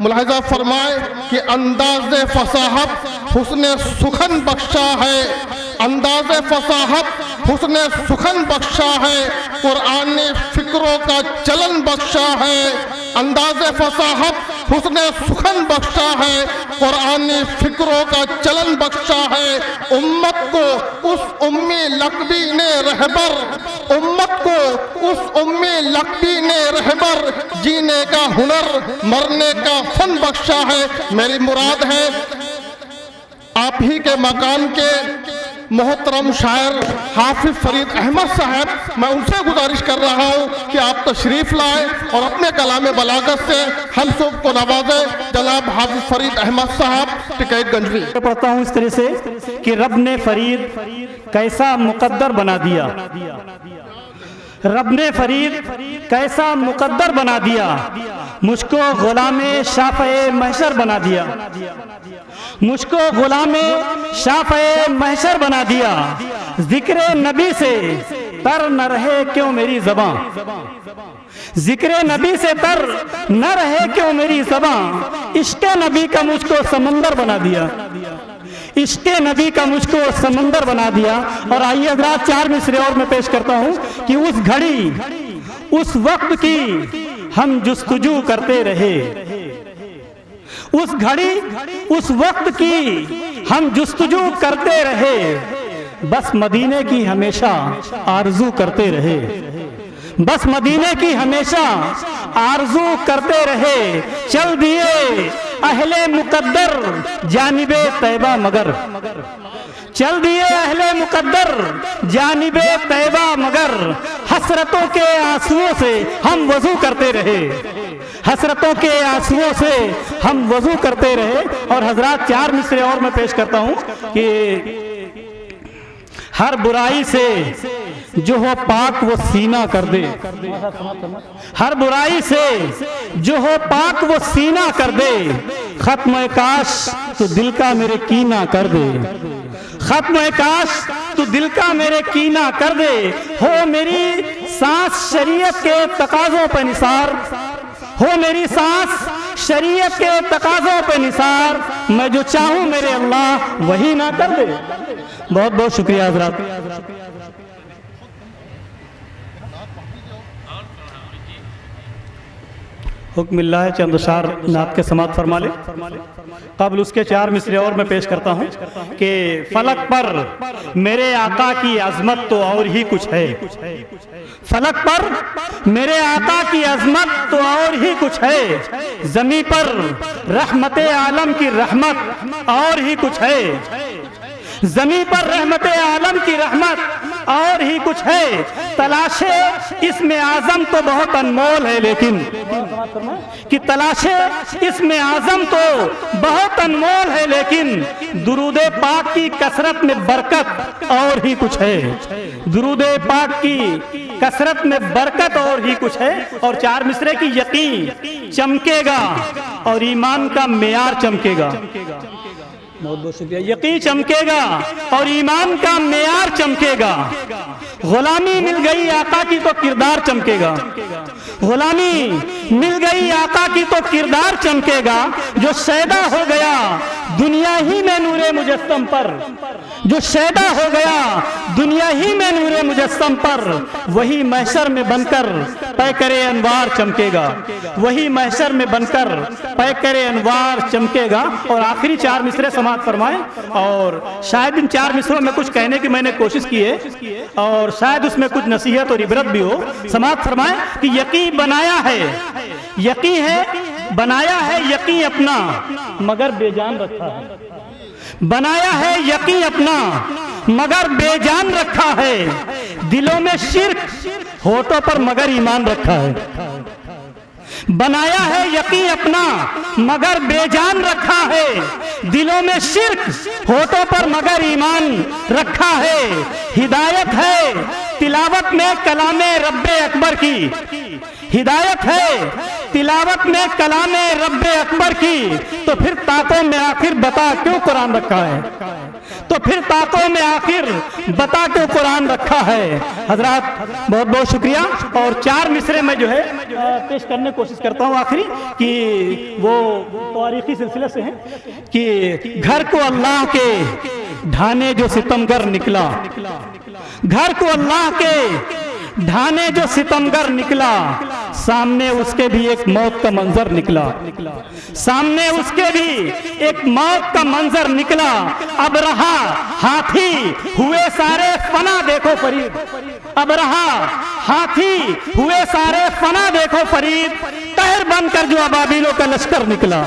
ملاحظہ فرمائے کہ انداز فصاحت حسن سخن بخشا ہے، انداز فصاحت حسن سخن بخشا ہے، قرآن نے فکروں کا چلن بخشا ہے، انداز فصاحت حسن سخن بخشا ہے، قرآن نے فکروں کا چلن بخشا ہے۔ امت کو اس امی لقبی نے رہبر، امت کو اس امی لقبی نے رہبر جینے کا ہنر مرنے کا فن بخشا ہے۔ میری مراد ہے آپ ہی کے مکان کے محترم شاعر حافظ فرید احمد صاحب، میں ان سے گزارش کر رہا ہوں کہ آپ تشریف لائیں اور اپنے کلام بلاغت سے ہم سب کو نوازیں۔ جناب حافظ فرید احمد صاحب، ٹکیت گنجوی۔ پڑھتا ہوں اس طرح سے کہ رب نے فرید کیسا مقدر بنا دیا، رب نے فرید کیسا مقدر بنا دیا، مجھ کو غلام شافع محشر بنا دیا، مجھ کو غلام شافع محشر بنا دیا، ذکر نبی سے تر نہ رہے کیوں میری زباں، ذکر نبی سے تر نہ رہے کیوں میری زباں، عشق نبی کا مجھ کو سمندر بنا دیا، عشق نبی کا مجھ کو سمندر بنا دیا۔ اور آئیے حضرات چار مصرے اور میں پیش کرتا ہوں کہ اس گھڑی اس وقت کی ہم جستجو کرتے رہے، اس گھڑی اس وقت کی ہم جستجو کرتے رہے، بس مدینے کی ہمیشہ آرزو کرتے رہے، بس مدینے کی ہمیشہ آرزو کرتے رہے، چل دیے اہل مقدر جانب طیبہ مگر، چل دیے اہل مقدر جانب طیبہ مگر، حسرتوں کے آنسوؤں سے ہم وضو کرتے رہے، حسرتوں کے آنسوؤں سے ہم وضو کرتے رہے۔ اور حضرات چار مصرے اور میں پیش کرتا ہوں کہ ہر برائی سے جو ہو پاک وہ سینہ کر دے، ہر برائی سے جو ہو پاک وہ سینہ کر دے، ختم کاش تو دل کا میرے کینہ کر دے، ختم کاش تو دل کا میرے کینہ کر دے، ہو میری سانس شریعت کے تقاضوں پہ نثار، ہو میری سانس شریعت کے تقاضوں پہ نثار، میں جو چاہوں میرے اللہ وہی نہ کر دے۔ بہت بہت شکریہ حضرات۔ حکم اللہ ہے چند اشعار نعت کے سماعت فرما لے۔ قبل اس کے چار مصرے اور میں پیش کرتا ہوں کہ فلک پر میرے آقا کی عظمت تو اور ہی کچھ ہے، فلک پر میرے آقا کی عظمت تو اور ہی کچھ ہے، زمین پر رحمت عالم کی رحمت اور ہی کچھ ہے، زمین پر رحمت عالم کی رحمت اور ہی کچھ ہے، تلاش اسم اعظم تو بہت انمول ہے لیکن، کہ تلاش اسم اعظم تو بہت انمول ہے لیکن، درود پاک کی کثرت میں برکت اور ہی کچھ ہے، درود پاک کی کثرت میں برکت اور ہی کچھ ہے۔ اور چار مصرے کی یقین چمکے گا اور ایمان کا معیار چمکے گا، بہت بہت شکریہ، یقین چمکے گا اور ایمان کا معیار چمکے گا، غلامی مل گئی آقا کی تو کردار چمکے گا، غلامی مل گئی آقا کی تو کردار چمکے گا، جو شیدا ہو گیا دنیا ہی میں نور مجسم پر، جو شیدا ہو گیا دنیا ہی میں نور مجسم پر، وہی محشر میں بن کر پیکر انوار چمکے گا، وہی محشر میں بن کر پیکر انوار چمکے گا۔ اور آخری چار مصرے سماعت فرمائیں، اور شاید ان چار مصروں میں کچھ کہنے کی میں نے کوشش کی ہے اور شاید اس میں کچھ نصیحت اور عبرت بھی ہو۔ سماعت فرمائیں کہ یقین بنایا ہے، یقین ہے بنایا ہے یقین اپنا مگر بے جان رکھا ہے، بنایا ہے یقین اپنا مگر بے جان رکھا ہے، دلوں میں شرک ہونٹوں پر مگر ایمان رکھا ہے، بنایا ہے یقین اپنا مگر بے جان رکھا ہے، دلوں میں شرک ہونٹوں پر مگر ایمان رکھا ہے، ہدایت ہے تلاوت میں کلام رب اکبر کی، ہدایت ہے تلاوت میں کلام رب اکبر کی، تو پھر طاقوں میں آخر بتا کیوں قرآن رکھا ہے، تو پھر طاقوں میں آخر بتا کے قرآن رکھا ہے۔ حضرات بہت بہت شکریہ، اور 4 مصرے میں جو ہے پیش کرنے کی کوشش کرتا ہوں آخری، کہ وہ تاریخی سلسلے سے ہیں کہ گھر کو اللہ کے ڈھانے جو ستمگر نکلا، گھر کو اللہ کے ڈھانے جو ستمگر نکلا، سامنے اس کے بھی ایک موت کا منظر نکلا، سامنے اس کے بھی ایک موت کا منظر نکلا۔ اب رہا ہاتھی ہوئے سارے فنا دیکھو فرید، اب رہا ہاتھی ہوئے سارے فنا دیکھو فرید، قہر بن کر جو ابابیلوں کا لشکر نکلا۔